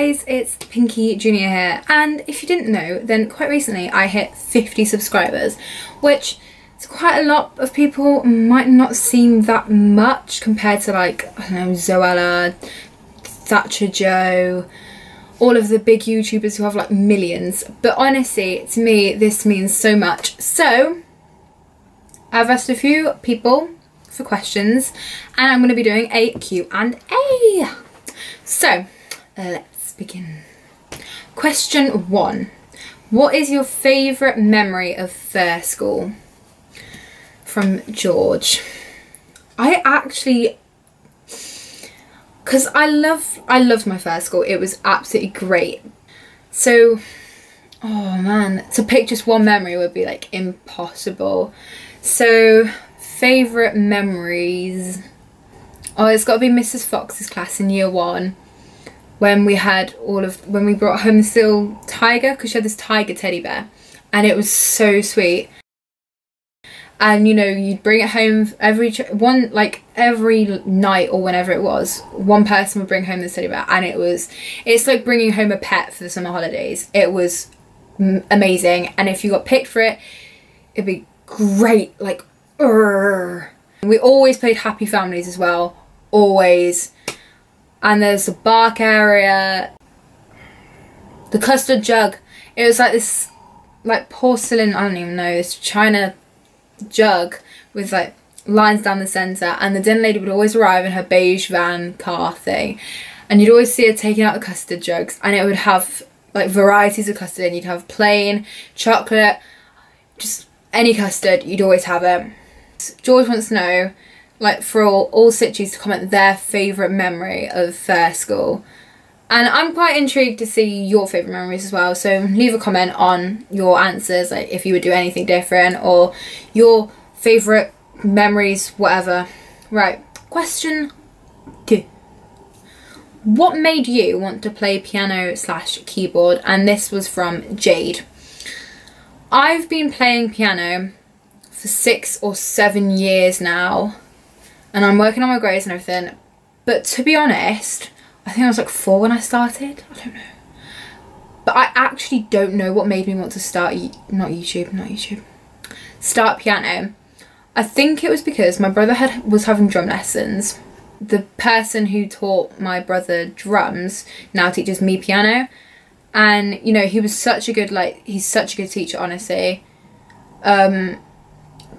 guys, it's Pinky Junior here, and if you didn't know, then quite recently I hit 50 subscribers, which is quite a lot of people. Might not seem that much compared to, like, I don't know, Zoella, Thatcher Joe, all of the big YouTubers who have like millions, but honestly, to me, this means so much. So I've asked a few people for questions, and I'm going to be doing a Q&A. So let's begin. Question 1. What is your favourite memory of fair school? From George. I actually, because I loved my first school. It was absolutely great. So, oh man, to pick just one memory would be like impossible. So, favourite memories. Oh, it's got to be Mrs. Fox's class in year 1, when we brought home this little tiger, because she had this tiger teddy bear, and it was so sweet. And you know, you'd bring it home every night or whenever it was, one person would bring home this teddy bear, and it's like bringing home a pet for the summer holidays. It was amazing, and if you got picked for it, it'd be great. Like, we always played Happy Families as well, always. And there's the bark area, the custard jug. It was like this, like porcelain, I don't even know, this china jug with like lines down the centre, and the dinner lady would always arrive in her beige van car thing, and you'd always see her taking out the custard jugs, and it would have like varieties of custard, and you'd have plain, chocolate, just any custard, you'd always have it. George wants to know, like, for all Sitchies to comment their favourite memory of fair school. And I'm quite intrigued to see your favourite memories as well, so leave a comment on your answers, like if you would do anything different, or your favourite memories, whatever. Right, question 2. What made you want to play piano / keyboard? And this was from Jade. I've been playing piano for 6 or 7 years now, and I'm working on my grades and everything, but to be honest, I think I was like 4 when I started. I don't know. But I actually don't know what made me want to start, start piano. I think it was because my brother was having drum lessons. The person who taught my brother drums now teaches me piano. And, you know, he was such a good, he's such a good teacher, honestly.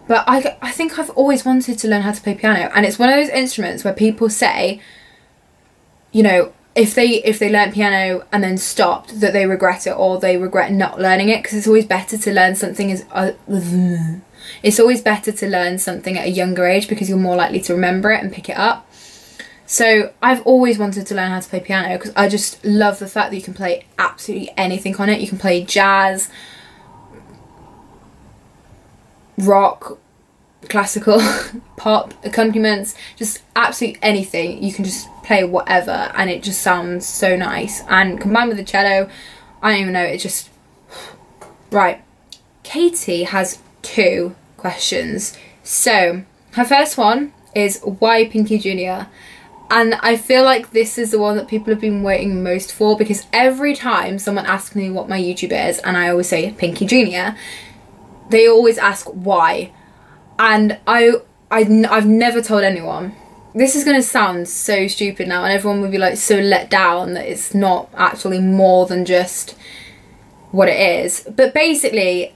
But I think I've always wanted to learn how to play piano. And it's one of those instruments where people say, you know, if they learn piano and then stopped, that they regret it, or they regret not learning it, because it's always better to learn something it's always better to learn something at a younger age, because you're more likely to remember it and pick it up. So I've always wanted to learn how to play piano, because I just love the fact that you can play absolutely anything on it. You can play jazz, rock, classical, pop, accompaniments, just absolutely anything. You can just play whatever, and it just sounds so nice. And combined with the cello, I don't even know, it just... Right, Katie has 2 questions. So her first one is, why Pinky Junior? And I feel like this is the one that people have been waiting most for, because every time someone asks me what my YouTube is, and I always say Pinky Junior, they always ask why. And I've never told anyone. This is going to sound so stupid now, and everyone would be like so let down that it's not actually more than just what it is. But basically,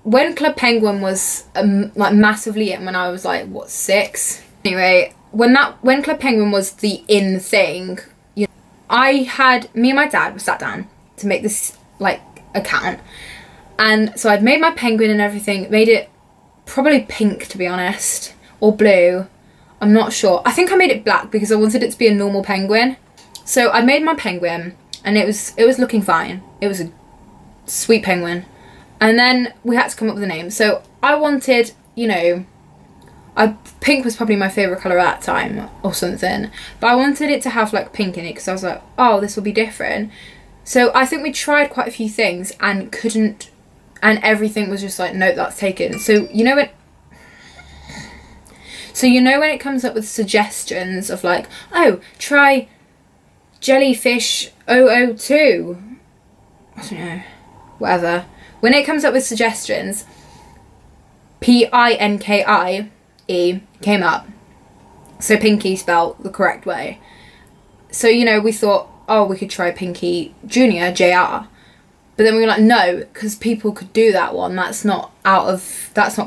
when Club Penguin was like massively in, when I was like, what, 6? Anyway, when Club Penguin was the in thing, you know, me and my dad sat down to make this like account, and so I'd made my penguin and everything, made it probably pink, to be honest, or blue, I'm not sure. I think I made it black because I wanted it to be a normal penguin. So I made my penguin, and it was looking fine. It was a sweet penguin. And then we had to come up with a name. So I wanted, you know, pink was probably my favourite colour at that time or something, but I wanted it to have like pink in it, because I was like, oh, this will be different. So I think we tried quite a few things and couldn't, and everything was just like, nope, that's taken. So you know when it comes up with suggestions of like, oh, try Jellyfish 002. I don't know. Whatever. When it comes up with suggestions, Pinkie came up. So Pinky spelled the correct way. So, you know, we thought, oh, we could try Pinky Junior, JR. But then we were like, no, because people could do that one. That's not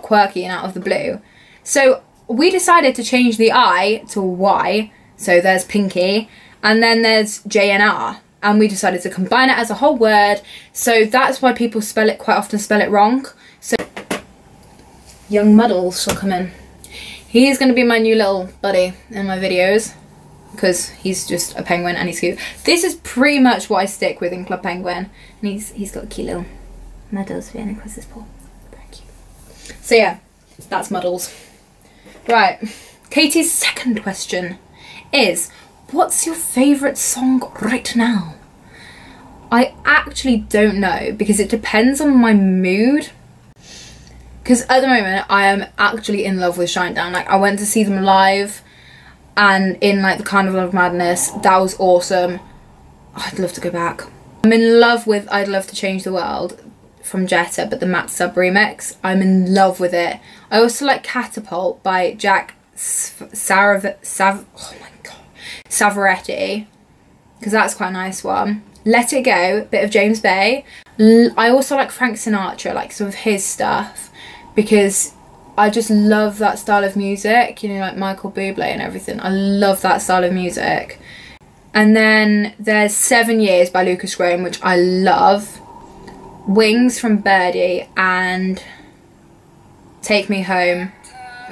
quirky and out of the blue. So we decided to change the I to Y. So there's Pinky, and then there's JNR. And we decided to combine it as a whole word. So that's why people quite often spell it wrong. So young Muddles shall come in. He's going to be my new little buddy in my videos, because he's just a penguin and he's cute. This is pretty much what I stick with in Club Penguin. And he's got a cute little Muddles running across his paw. Very cute. So yeah, that's Muddles. Right, Katie's second question is, what's your favourite song right now? I actually don't know, because it depends on my mood. Because at the moment, I am actually in love with Shinedown. Like, I went to see them live, and in like the Carnival of Madness, that was awesome. I'd love to go back. I'm in love with I'd Love to Change the World from Jetta, but the Matt Sub remix. I'm in love with it. I also like Catapult by Jack Savaretti, because that's quite a nice one. Let It Go, bit of James Bay. I also like Frank Sinatra, like some of his stuff, because I just love that style of music, you know, like Michael Bublé and everything. I love that style of music. And then there's 7 Years by Lucas Graham, which I love. Wings from Birdie, and Take Me Home.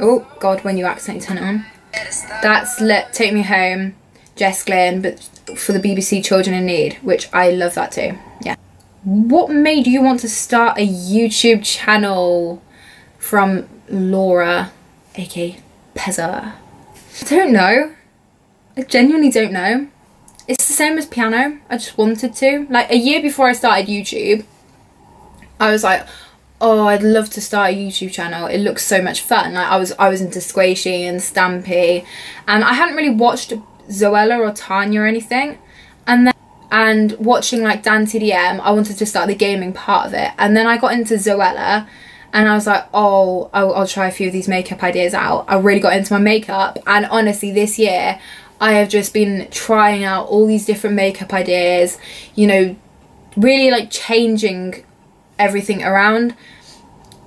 Oh God, when you accidentally turn it on. That's Take Me Home, Jess Glynn, but for the BBC Children in Need, which I love that too. Yeah. What made you want to start a YouTube channel? From Laura, aka Pezza. I don't know. I genuinely don't know. It's the same as piano. I just wanted to. Like, a year before I started YouTube, I was like, oh, I'd love to start a YouTube channel. It looks so much fun. Like, I was into Squishy and Stampy, and I hadn't really watched Zoella or Tanya or anything. And watching like Dan TDM, I wanted to start the gaming part of it. And then I got into Zoella, and I was like, oh, I'll try a few of these makeup ideas out. I really got into my makeup, and honestly, this year I have just been trying out all these different makeup ideas, you know, really like changing everything around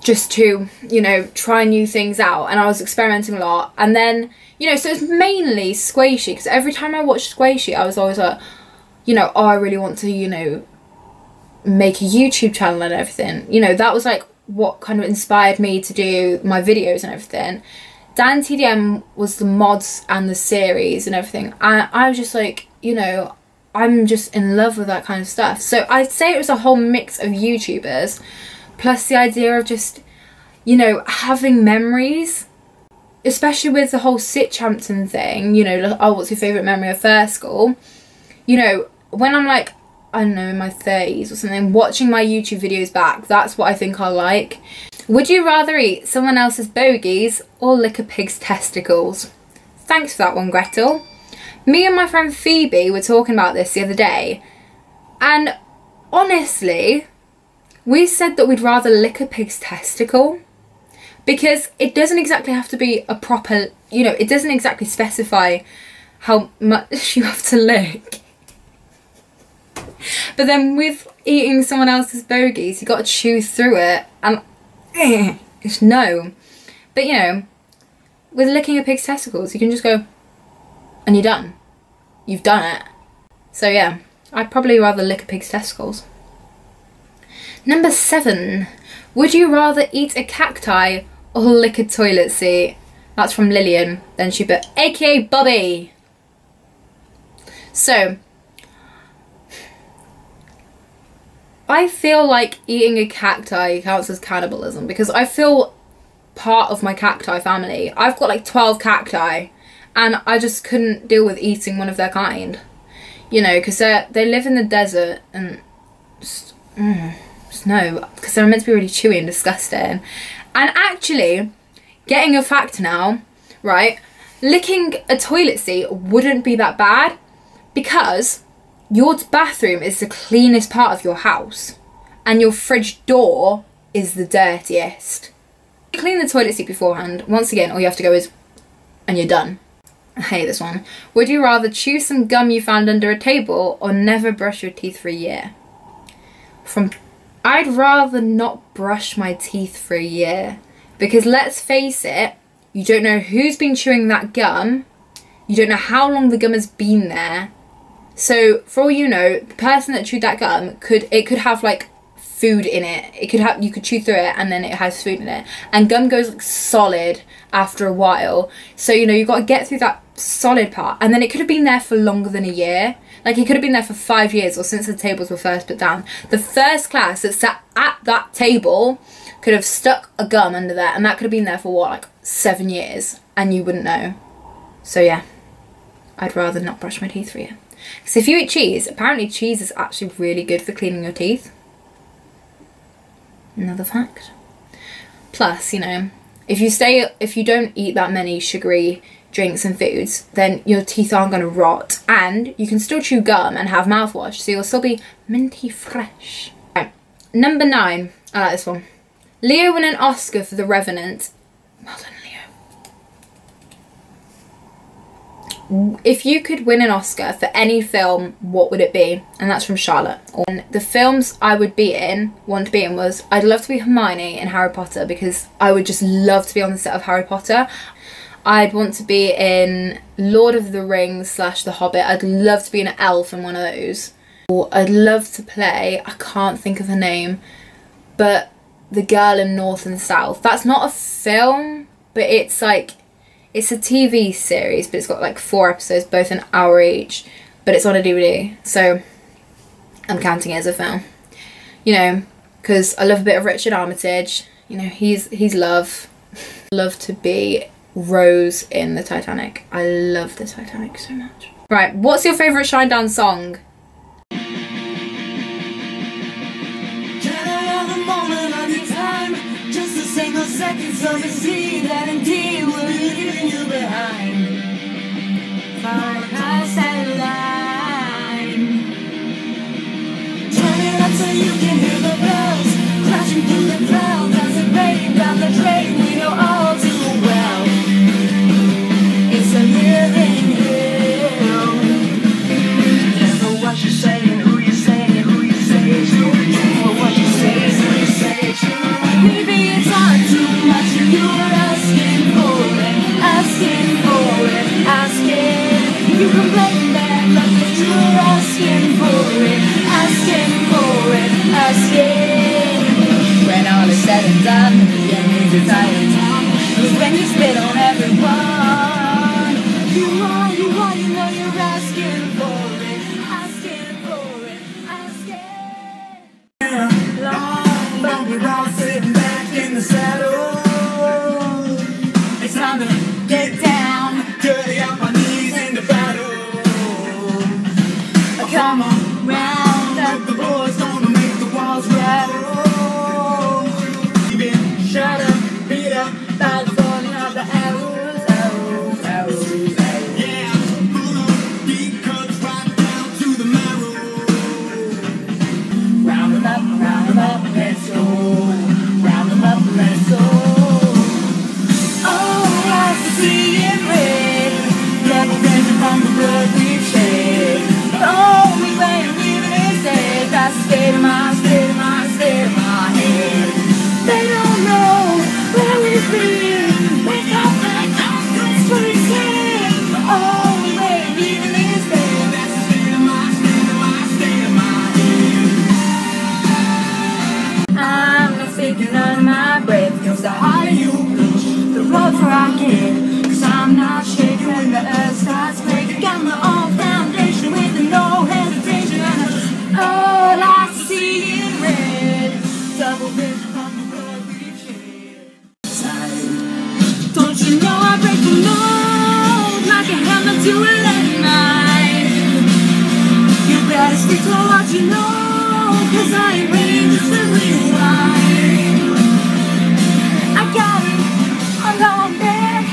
just to, you know, try new things out. And I was experimenting a lot. And then, you know, so it's mainly Squishy, because every time I watched Squishy, I was always like, you know, oh, I really want to, you know, make a YouTube channel and everything. You know, that was like what kind of inspired me to do my videos and everything. Dan TDM was the mods and the series and everything. And I was just like, you know, I'm just in love with that kind of stuff. So I'd say it was a whole mix of YouTubers, plus the idea of just, you know, having memories, especially with the whole Sitchampton thing, you know, like, oh, what's your favourite memory of first school? You know, when I'm like, I don't know, in my 30s or something, watching my YouTube videos back, that's what I think I like. Would you rather eat someone else's bogies or lick a pig's testicles? Thanks for that one, Gretel. Me and my friend Phoebe were talking about this the other day, and honestly, we said that we'd rather lick a pig's testicle, because it doesn't exactly have to be a proper, you know, it doesn't exactly specify how much you have to lick. But then with eating someone else's bogies, you got to chew through it, and it's no. But you know, with licking a pig's testicles, you can just go, and you're done. You've done it. So yeah, I'd probably rather lick a pig's testicles. Number 7. Would you rather eat a cacti or lick a toilet seat? That's from Lillian. Then she put, aka Bobby. So, I feel like eating a cacti counts as cannibalism, because I feel part of my cacti family. I've got like 12 cacti, and I just couldn't deal with eating one of their kind. You know, because they live in the desert, and just no, because they're meant to be really chewy and disgusting. And actually, getting a fact now, right, licking a toilet seat wouldn't be that bad, Because your bathroom is the cleanest part of your house and your fridge door is the dirtiest. Clean the toilet seat beforehand. Once again, all you have to go is, and you're done. I hate this one. Would you rather chew some gum you found under a table or never brush your teeth for a year? I'd rather not brush my teeth for a year, because let's face it, you don't know who's been chewing that gum. You don't know how long the gum has been there. So for all you know, the person that chewed that gum could have like food in it. You could chew through it and then it has food in it. And gum goes like solid after a while. So, you know, you've got to get through that solid part. And then it could have been there for longer than a year. Like it could have been there for 5 years or since the tables were first put down. The first class that sat at that table could have stuck a gum under there and that could have been there for what, like 7 years, and you wouldn't know. So yeah, I'd rather not brush my teeth for a year. Because if you eat cheese, apparently cheese is actually really good for cleaning your teeth. Another fact. Plus, you know, if you don't eat that many sugary drinks and foods, then your teeth aren't going to rot, and you can still chew gum and have mouthwash, so you'll still be minty fresh. Right. Number 9. I like this one. Leo won an Oscar for The Revenant. Well done, Leo. If you could win an Oscar for any film, what would it be? And that's from Charlotte. And the films I would want to be in was, I'd love to be Hermione in Harry Potter, because I would just love to be on the set of Harry Potter. I'd want to be in Lord of the Rings / The Hobbit. I'd love to be an elf in one of those. Or I'd love to play, I can't think of her name, but the girl in North and South. That's not a film, but it's like, it's a TV series, but it's got like 4 episodes, both an hour each, but it's on a DVD, so I'm counting it as a film. You know, because I love a bit of Richard Armitage. You know, he's love. Love to be Rose in the Titanic. I love the Titanic so much. Right, what's your favourite Shinedown song? Single seconds of a sea that indeed will leave you behind. Far past that line. Turn it up so you can hear the bells crashing through the clouds as it rains down the train we know all too well. It's a living hell. Careful what you're saying, who you're saying, who you say it to. Careful what you say, who you say it to. Maybe it's not too much, you're asking for it, asking for it, asking. You can blame that luck if you're asking for it, asking for it, asking. When all is said and done, the enemy's retired. Cause when you spit on everyone, you know you're asking for it, asking for it, asking. Long, bumpy road sitting back in the saddle. It's time to get down, dirty on my knees in the battle. Come on, round up, the boys gonna make the walls rattle. You've been shot up, beat up by the falling of the arrows, arrows, arrows, arrows. Yeah, full of deep cuts right down to the marrow. Round them up, let's go. Round them up, let's go. Oh, I see it red. Blood raging from the blood we've shed. The only way to live it is dead. That's the state of my head. They don't know where we've been. Wake up, that's what he said. The only way to live it is dead. That's the state of my head. I'm not speaking under my breath. Cause the higher you reach, the rougher I get. Cause I'm not shaking when the earth starts quaking. Got my own foundation with no hesitation. All I see is red. Double vision from the blood we've shed. Don't you know I break the mold like a hammer to a lead knife? You better stick to what you know, cause I ain't ready just to rewind. I got it, I'm going back.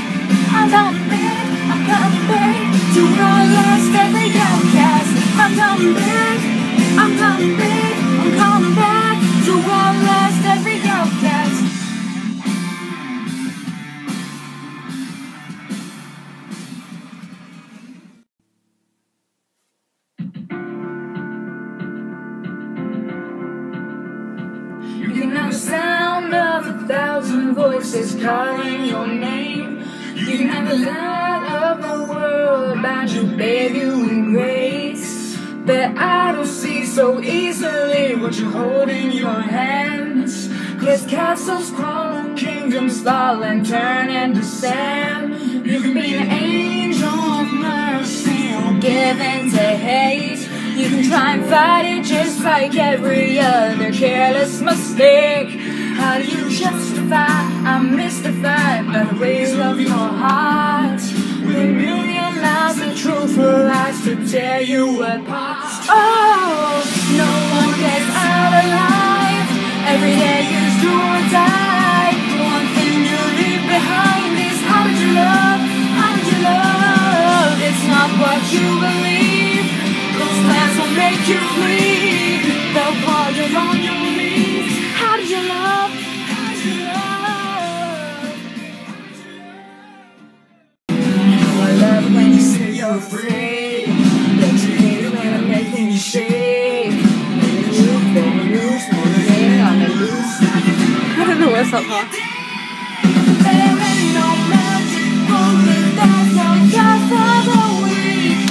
sound of 1,000 voices calling your name. You can have the light of the world and you bathe you in grace. But I don't see so easily what you hold in your hands. 'Cause castles fall and kingdoms fall and turn into sand. You can be an angel of mercy or give in to hate. You can try and fight it just like every other careless mistake. How do you justify? I'm mystified by the ways of your heart. With a million lies and truthful lies to tear you apart. Oh, no one gets out alive. Every day is do or die. The one thing you leave behind is how did you love? How did you love? It's not what you believe. Those plans will make you bleed. They'll call you on your knees. How did you love? How did you love? I love it when you say you're afraid. Don't you hate it when I'm making you shake? I don't know what's up here. There ain't no magic bullet, there's no cure for the weak.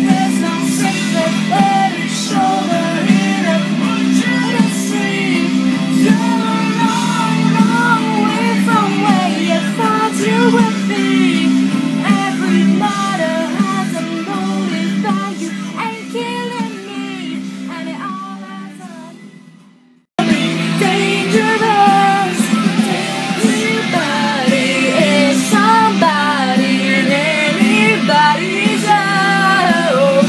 There's no sympathetic shoulder in a portrait of sleep. You're a long, long way from where you thought you would be. Every martyr has a motive that you ain't killing me, and it all adds up. Dangerous. Everybody is somebody and anybody's out.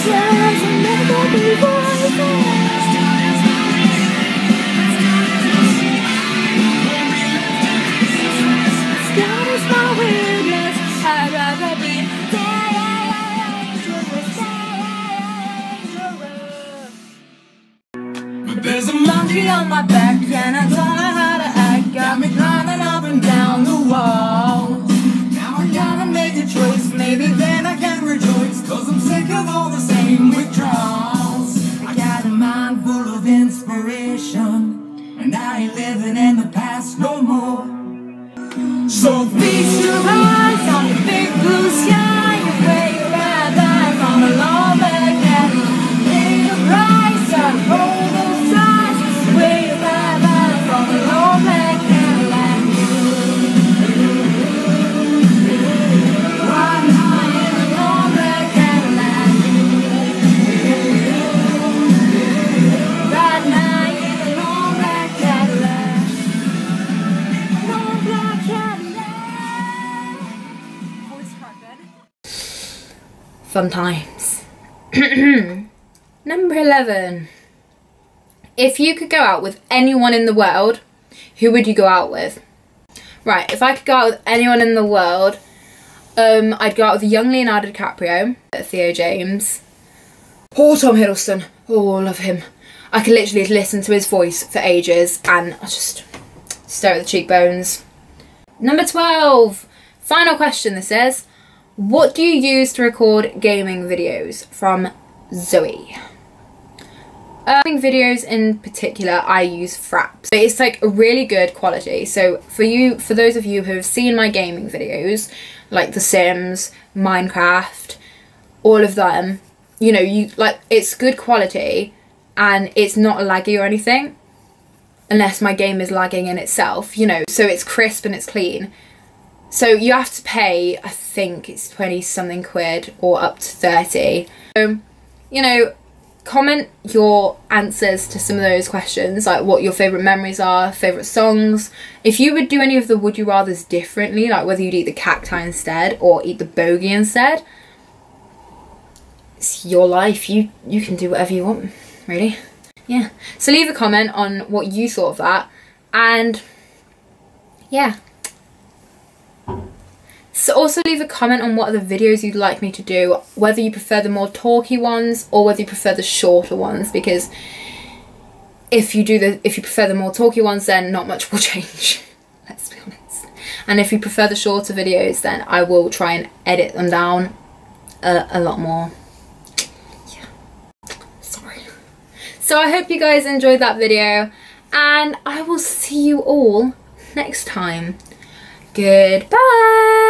Sounds will never be voices. God is my witness. I'd rather be dangerous. But there's a monkey on my back and I don't know how to act. Got me climbing up and down the wall. Now I gotta make a choice, maybe then I can rejoice. 'Cause I'm sick of all the same withdrawals. I got a mind full of inspiration, and I ain't living in the past no more. So feast your eyes on the big blue sky and wave bye-bye from a long back alley. Pay the price of all those sides. Wave bye-bye from a long back Cadillac. Riding high in a long black Cadillac. Riding high in a long black Cadillac. Long black Cadillac. Voice crack then. Fun times. Number 11. If you could go out with anyone in the world, who would you go out with? Right, if I could go out with anyone in the world, I'd go out with young Leonardo DiCaprio, Theo James, or Tom Hiddleston. Oh, I love him. I could literally listen to his voice for ages and I just stare at the cheekbones. Number 12. Final question, this is. What do you use to record gaming videos? From Zoe. Gaming videos in particular, I use Fraps. It's like a really good quality. So for those of you who have seen my gaming videos, like The Sims, Minecraft, all of them, you know, it's good quality and it's not laggy or anything, unless my game is lagging in itself, you know, so it's crisp and it's clean. So you have to pay, I think it's 20 something quid or up to 30. So, you know, comment your answers to some of those questions, like what your favourite memories are, favourite songs. If you would do any of the would you rathers differently, like whether you'd eat the cacti instead or eat the bogey instead, it's your life. You can do whatever you want, really. Yeah. So leave a comment on what you thought of that, and yeah. So also leave a comment on what other videos you'd like me to do, whether you prefer the more talky ones or whether you prefer the shorter ones, because if you prefer the more talky ones, then not much will change, let's be honest. And if you prefer the shorter videos, then I will try and edit them down a lot more. Yeah. Sorry. So I hope you guys enjoyed that video, and I will see you all next time. Goodbye.